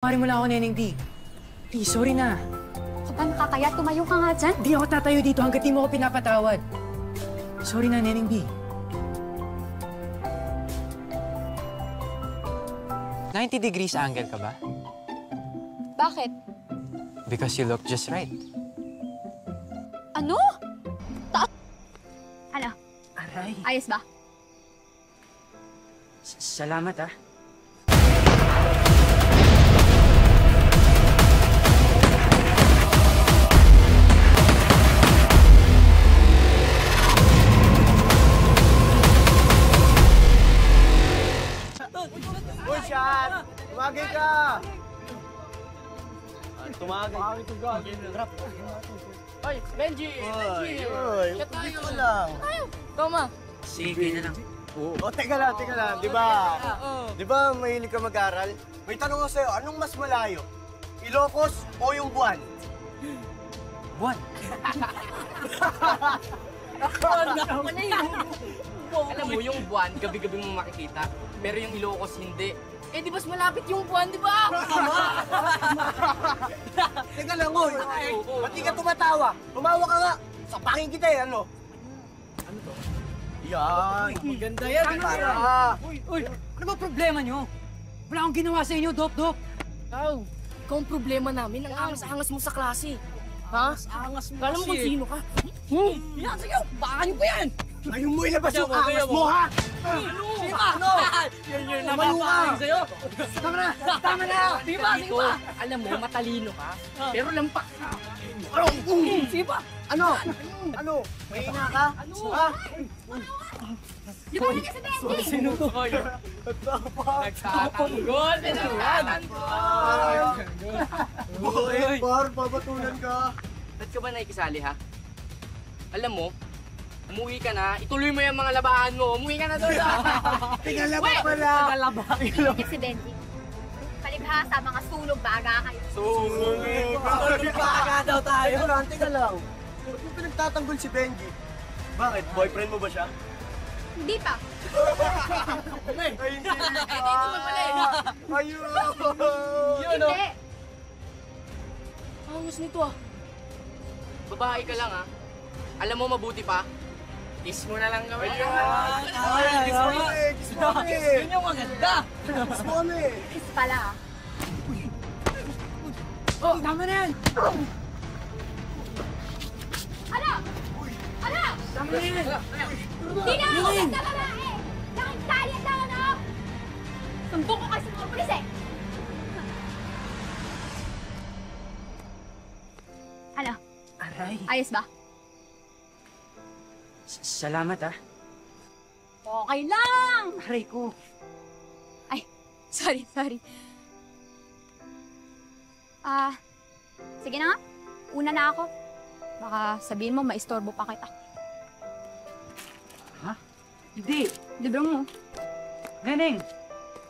Pare mo lang ako, Neneng B. Please, sorry na. Ka ba nakakaya? Tumayo ka nga dyan. Di ako tatayo dito hanggat di mo ako pinapatawad. Sorry na, Neneng B. 90 degrees angle ka ba? Bakit? Because you look just right. Ano? Ano? Aray. Ayos ba? Salamat, ah. Uy, Sean! Tumagay ka! Tumagay ka. Ay, Benji! Benji! Uy, dito ka lang. Toma! Sige na lang. O, teka lang. Di ba mahilig ka mag-aral? May tanong ko sa'yo, anong mas malayo? Ilocos o yung buwan? Buwan. Alam mo, yung buwan, gabi-gabi mo makikita. Pero yung Ilocos, hindi. Eh, di mas malapit yung buwan, di ba? Teka lang, uy. Ba't di ka tumatawa? Tumawa ka nga. Sapakin kita eh, ano? Ano to? Yan. Maganda yan. Uy, ano ba problema nyo? Wala akong ginawa sa inyo, Dop. Ikaw ang problema namin. Ang angas-angas mo sa klase. Ha? Angas mo. Kala mo kung sino ka? Yan, sige. Baka nyo pa yan. Ngayon mo ilabas yung angas mo, ha? Sige pa! Ano? Yun napapaling sa'yo. Tama na! Sige pa! Alam mo, matalino ka. Pero lampak ka. Sige pa! Ano? Mahina ka? Ha? Lumabas ka sa Benji! Sino to? Nagtatanggol! Boy, par, babatulan ka. Ba't ka ba nakikisali, ha? Alam mo, umuwi ka na, ituloy mo yung mga labahan mo. Umuwi ka na doon, ha? Tingalaba pala. Lumabas si Benji. Palibhasa, mga sunog baga kayo. Baga daw tayo. Teka lang. Ba't mo pinagtatanggol si Benji? Bakit? Boyfriend mo ba siya? Hindi pa. Ay, hindi Dito naman pala eh. Ayun! Yun, no? Hindi. Angas nito, ah. Babae ka lang, ha? Alam mo, mabuti pa. Kiss mo na lang kami. Kiss mo kami! Yun yung maganda. Kiss mo kami! Kiss pala. Oh, tama na yan! Ano? Ano? Tama na yan! Hindi na ako sa babae! Nakitali ang tao na! Sumbong ko kayo sa mga pulis eh! Ano? Aray. Ayos ba? Salamat, ah. Okay lang! Aray ko. Ay, sorry. Sige na nga. Una na ako. Baka sabihin mo, maistorbo pa kita. Ha? Hindi. Libre mo. Neneng!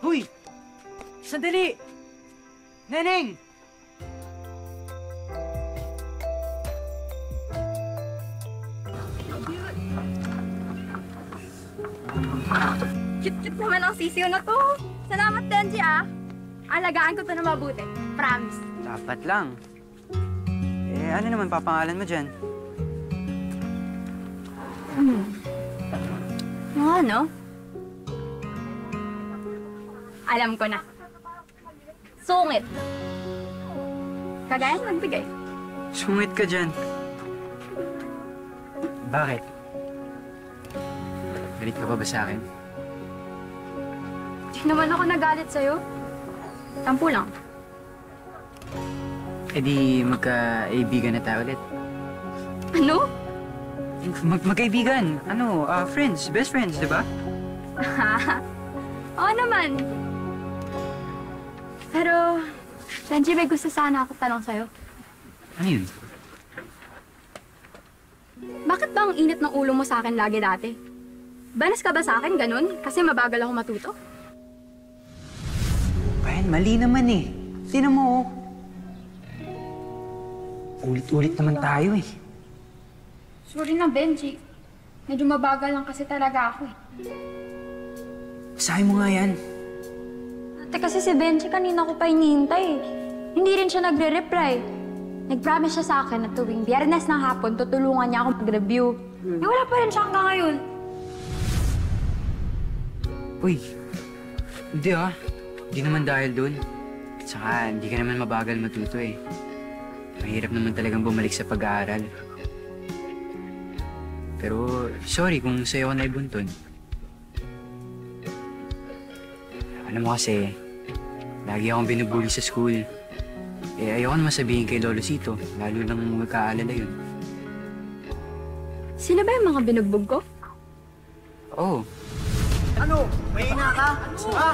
Huy! Sandali! Neneng! Cute naman ang sisiyo na to. Salamat, Benji, ah. Alagaan ko to na mabuti. Promise. Dapat lang. Eh, ano naman papangalan mo dyan? Ano? Alam ko na. Sungit. Kagaya nagbigay. Sungit ka dyan. Bakit? Galit ka pa ba sa akin? Di naman ako nagalit sa'yo. Tampo lang. Eh di magka-ibigan na tayo ulit. Ano? Magkaibigan. Ano, friends. Best friends, di ba? Oo naman. Pero, Benji, may gusto sana ako tanong sa'yo. Ano yun? Bakit ba ang init ng ulo mo sa akin lagi dati? Banas ka ba sa akin, ganun? Kasi mabagal ako matuto? Brian, mali naman eh. Tingnan mo, oh. Ulit-ulit naman tayo eh. Sorry na, Benji. Medyo mabagal lang kasi talaga ako eh. Basahin mo nga yan. Kasi si Benji kanina ko pa hinihintay eh. Hindi rin siya nagre-reply. Nag-promise siya sa akin na tuwing Biyernes ng hapon, tutulungan niya ako mag-review. Eh, wala pa rin siya hanggang ngayon. Uy, hindi ah. Hindi naman dahil dun. Saka hindi ka naman mabagal matuto eh. Mahirap naman talagang bumalik sa pag-aaral. Pero sorry kung sa'yo ako naibuntun. Alam mo kasi, lagi akong binubuli sa school. Eh, ayoko naman sabihin kay Lolo Sito, lalo lang magkaalala yun. Sino ba yung mga binugbog ko? Oo. Ano? Mahina ka? Ha?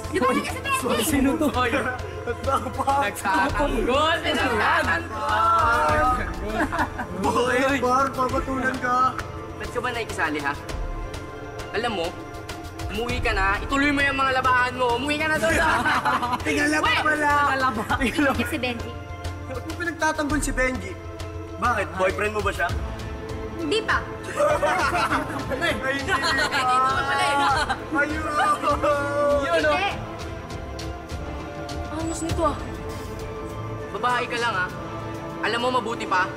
Di ba kasi Benji? Sino to? Nagsatanggol! Boy, Bar, papatulan ka. Ba't ka ba nakikisali, ha? Alam mo, umuwi ka na, ituloy mo yung mga labahan mo. Umuwi ka na doon, ha? Tingalaba pala. Kasi Benji. Ba't mo pinagtatanggol si Benji? Bakit? Boyfriend mo ba siya? Hindi pa. Ay, hindi Ayun! Hindi. Ayos nito, ah. Babae ka lang, ha? Alam mo, mabuti pa.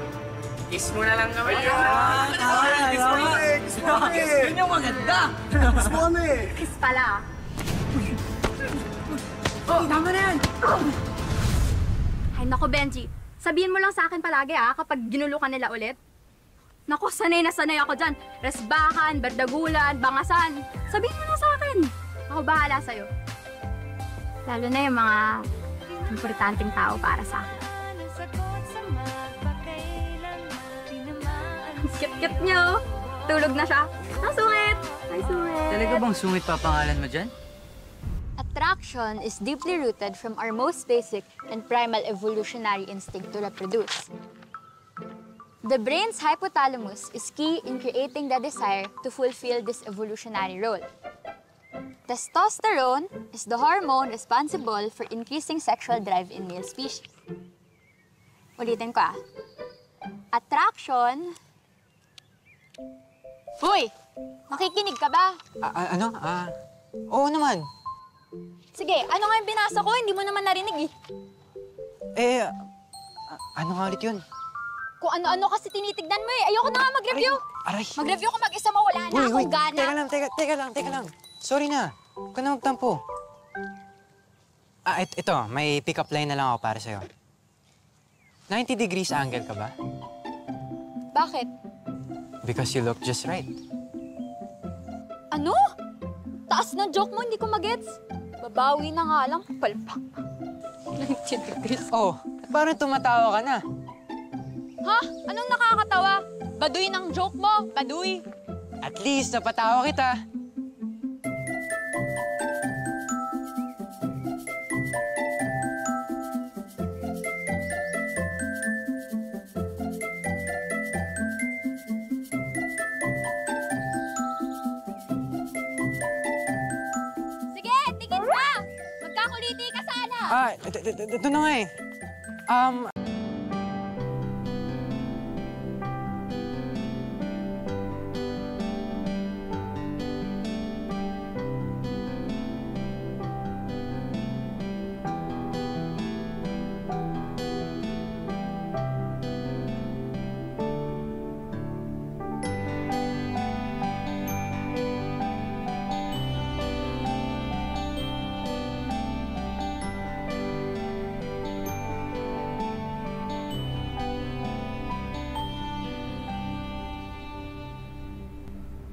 Kiss mo na lang kami. Kiss mo kami! Kiss mo kami! Yun yung maganda. Kiss mo kami! Kiss pala. Oh, tama na yan. Ay, nako Benji. Sabihin mo lang sa akin palagi kapag ginulo ka nila ulit. Naku, sanay na sanay ako dyan. Resbakan, bardagulan, bangasan. Sabihin mo lang sa akin. Ako bahala sa'yo. Lalo na yung mga importanteng tao para sa akin. Ang cute-cute niyo. Tulog na siya. Ang sungit! Ay, sungit! Talaga bang sungit pa pangalan mo dyan? Attraction is deeply rooted from our most basic and primal evolutionary instinct to reproduce. The brain's hypothalamus is key in creating the desire to fulfill this evolutionary role. Testosterone is the hormone responsible for increasing sexual drive in male species. Ulitin ko Attraction... Hoy! Makikinig ka ba? Oo naman. Sige, ano nga yung binasa ko? Hindi mo naman narinig Ano nga ulit yun? Kung ano-ano kasi tinitignan mo Ayoko na nga mag-review. Aray! Mag-review ko mag-isa mo, wala na akong gana. Teka lang. Sorry na. Huwag ka na magtampo. Ito, may pick-up line na lang ako para sa'yo. 90 degrees angle ka ba? Bakit? Because you look just right. Ano? Taas ng joke mo, hindi ko magets. Babawi na nga lang, palpak. 90 degrees. Oh, parang tumatawa ka na. Ha? Anong nakakatawa? Baduy ng joke mo, baduy. At least, napatawa kita. Sige, tingin ka! Magkakuliti ka sana! Ito na nga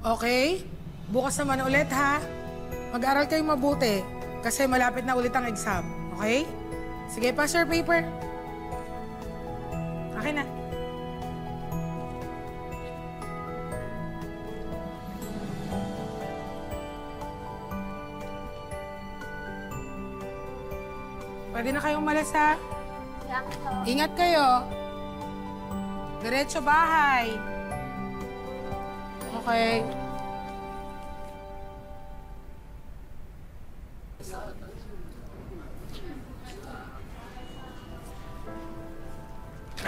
Okay? Bukas naman ulit, ha? Mag-aral kayong mabuti kasi malapit na ulit ang exam. Okay? Sige, pass your paper. Akin na. Pwede na kayong umalis, ha? Ingat kayo. Diretso bahay. Okay.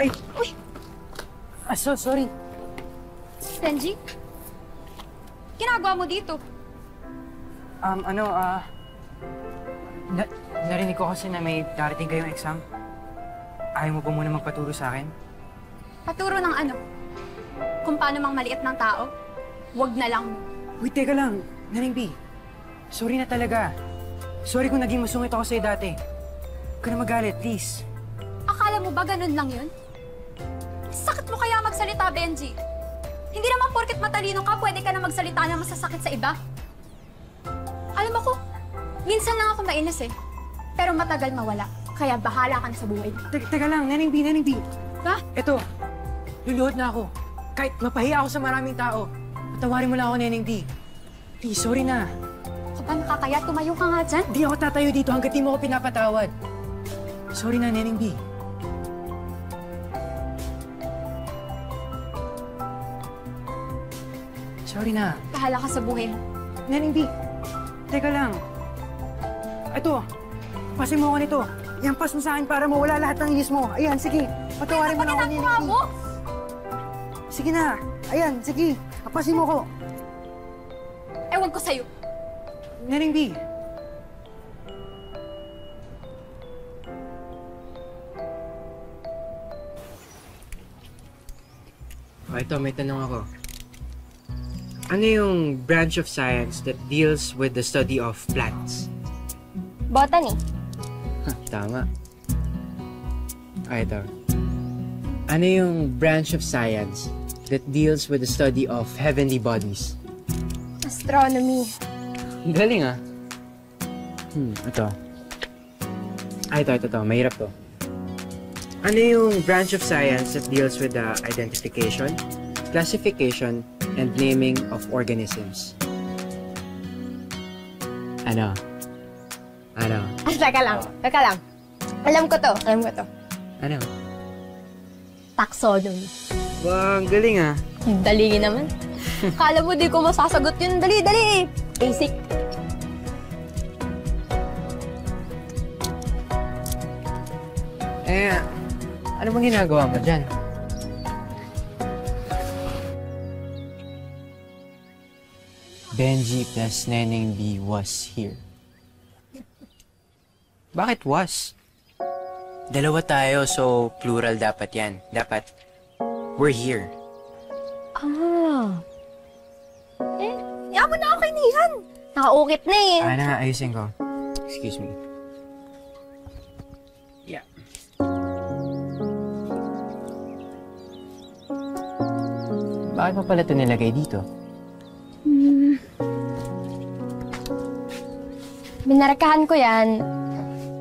Ay! Uy! Sorry. Benji? Ginagawa mo dito? Narinig ko kasi na may darating kayong exam. Ayaw mo ba muna magpaturo sa akin? Paturo ng ano? Kung paano mang maliit ng tao? Wag na lang. Wait, teka lang. Naring B. Sorry na talaga. Sorry kung naging masungit ako sa'yo dati. Huwag ka na magalit, please. Akala mo ba ganun lang yun? Sakit mo kaya magsalita, Benji. Hindi naman porket matalino ka, pwede ka na magsalita na masasakit sa iba. Alam mo ko, minsan lang ako mainis eh. Pero matagal mawala. Kaya bahala ka na sa buhay. Teka lang, Naring B. Ha? Eto, luluhod na ako. Kahit mapahiya ako sa maraming tao. Patawarin mo lang ako, Naring B. Please, sorry na. Kapag nakakaya, tumayo ka nga dyan. Di ako tatayo dito hanggat di mo ako pinapatawad. Sorry na, Naring B. Sorry na. Bahala ka sa buhay mo. Naring B. Teka lang. Ito, pasin mo ako nito. Yan, pas mo sa akin para mawala lahat ng inis mo. Ayan, sige. Patawarin mo na ako, Naring B. mo? Sige na. Ayan, sige. Pasin mo ko. Ewan ko sa'yo. Naring B. Ito, may tanong ako. Ano yung branch of science that deals with the study of plants? Botany. Tama. Ito. Ano yung branch of science that deals with the study of heavenly bodies? Astronomy. Galing ah. Ito. Ito. Mahirap to. Ano yung branch of science that deals with the identification, classification, and naming of organisms? Ano? Teka lang. Alam ko to. Ano? Taxonomy. Wow, ang galing ah. Dali naman. Kala mo di ko masasagot yun. Dali. Basic. Ano bang ginagawa mo dyan? Benji plus Neneng B was here. Bakit was? Dalawa tayo, so plural dapat yan. Dapat, we're here. Yaman na okay na yan. Nakaukit na eh. Na nga, ayusin ko. Excuse me. Yeah. Bakit pa pala ito nilagay dito? Binarakahan ko yan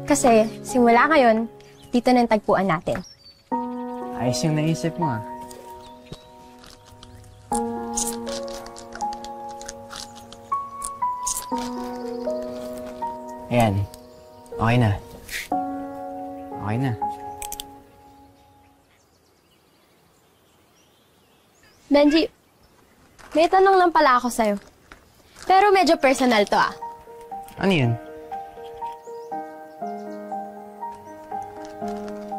kasi simula ngayon, dito na yung tagpuan natin. Ayos yung naisip mo ah. Ayan. Okay na. Benji, may tanong lang pala ako sa'yo. Pero medyo personal to ah. Ano yun?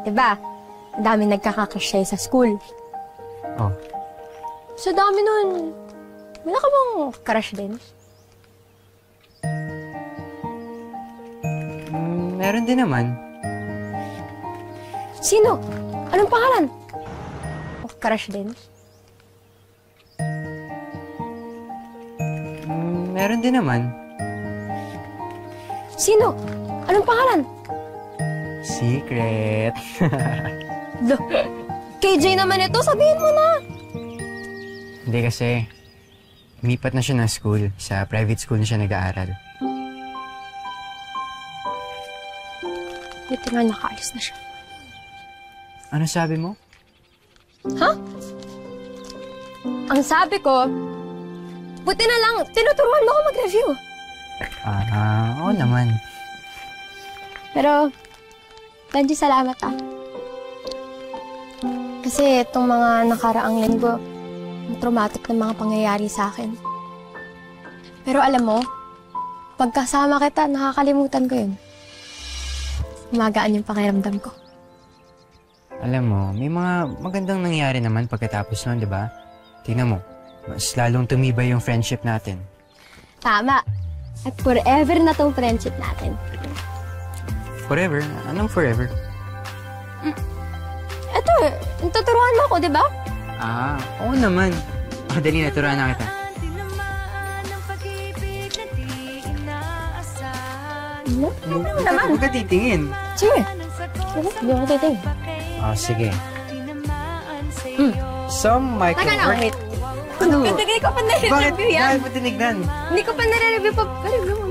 Diba, ang dami nagkakakrush sa'yo sa school. Oh. So dami nun, wala ka bang crush din? Meron din naman. Sino? Anong pangalan? Crush din? Meron din naman. Sino? Anong pangalan? Secret. KJ naman ito, sabihin mo na. Hindi kasi, lumipat na siya ng school. Sa private school na siya nag-aaral. Buti nga nakaalis na siya. Ano sabi mo? Ha? Ang sabi ko, buti na lang, tinuturuan mo ako mag-review. Oo naman. Pero, Benji, salamat ah. Kasi itong mga nakaraang linggo, traumatic na mga pangyayari sa akin. Pero alam mo, pagkasama kita, nakakalimutan ko yun. Magaan yung pakiramdam ko. Alam mo, may mga magandang nangyari naman pagkatapos nun, di ba? Tingnan mo, mas lalong tumibay yung friendship natin. Tama. At forever na tong friendship natin. Forever? Anong forever? Eto, tuturuan mo ako, di ba? Oo naman. Dali na, turuan na kita. Huwag ka titingin. Sige. Hindi ako titing. Sige. Some Teka na, micro... wait. Ano? Hindi ko pa nare-review yan. Bakit mo tinignan? Hindi ko pa nare-review pa. Review mo